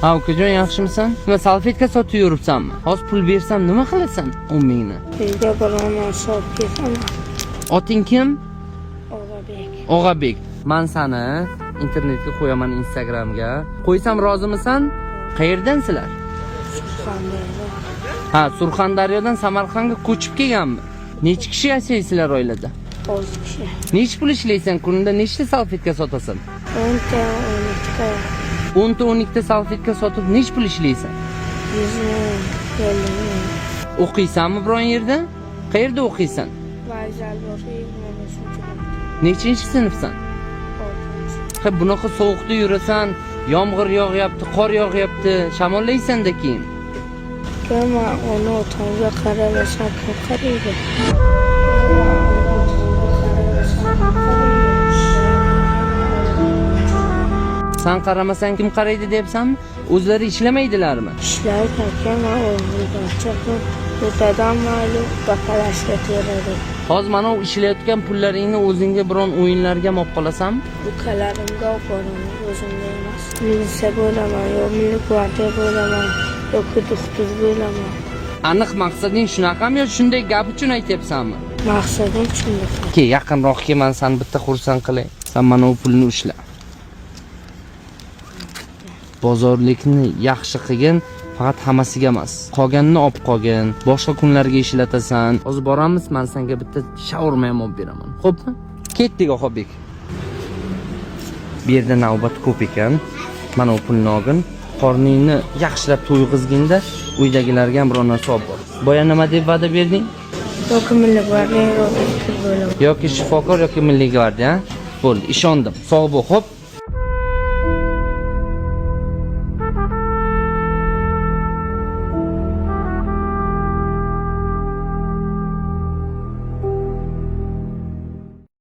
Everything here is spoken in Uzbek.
Ha, ukajon yaxshimisan? Nima salfetka sotib yuribsanmi? Hozir pul bersam nima qilasan? 10 mingni. Uyga biroman sotib ketaman. Oting kim? Og'abek. Og'abek. Men seni internetga qo'yaman, Instagramga. Qo'ysam rozimisan? Qayerdansizlar? Surxondaryo. Ha, Surxondaryodan Samarqandga ko'chib kelganmi? Necha kishi yashaysizlar oilada? 10 kishi. Necha pul ishlaysan? Kunida nechta salfetka sotasan? 10 ta, 12 ta. 10 ta 12 ta salfetka sotib necha pul ishlaysan? 100 ming, 50 ming. O'qiysanmi biron yerda? Qayerda o'qiysan? Vokzal o'qiyman. Nechinchi sinfsan? Ha, bunaqa sovuqda yurasan, yomg'ir yog'yapti, qor yog'yapti, shamollaysan-da keyin. Kema uni o'tamga qaralasam kim qaraydi? Sen qaramasang kim qaraydi deyapsanmi? O'zlari ishlamaydilarmi? Ishlaydi kema o'g'ilgacha bu dadam ma'lum bakalashga teradi. Hozir mana u ishlayotgan pullaringni o'zingga biron o'yinlarga olib qolasanmi? Ukalarimga olib boraman, o'zimga emas. Militsiya bo'laman, yo milliy gvardiya bo'laman, yoki doktor bo'laman. Aniq maqsading shunaqami yo shunday gap uchun aytyapsanmi? Maqsadim shunday. Ke, yaqinroq kel, men seni bitta xursand qilay. Sen mana u pulni ushla. Bozorlikni yaxshi qilgin, faqat hammasiga emas. Qolganini olib qolgin, boshqa kunlarga ishlatasan. Hozir boramiz, men senga bitta shaurma ham olib beraman. Xo'pmi? Ketdik, Og'abek. Bu yerda navbat ko'p ekan. Mana u pulni olgin. Qorningni yaxshilab to'yg'izginda, uydagilarga ham biror narsa olib bor. Boya nima deb va'da berding? Yoki milliy gvardiya yoki bo'laman. Yoki shifokor yoki milliy gvardiya. Bo'ldi, ishondim. Sog' bo'l, xo'p?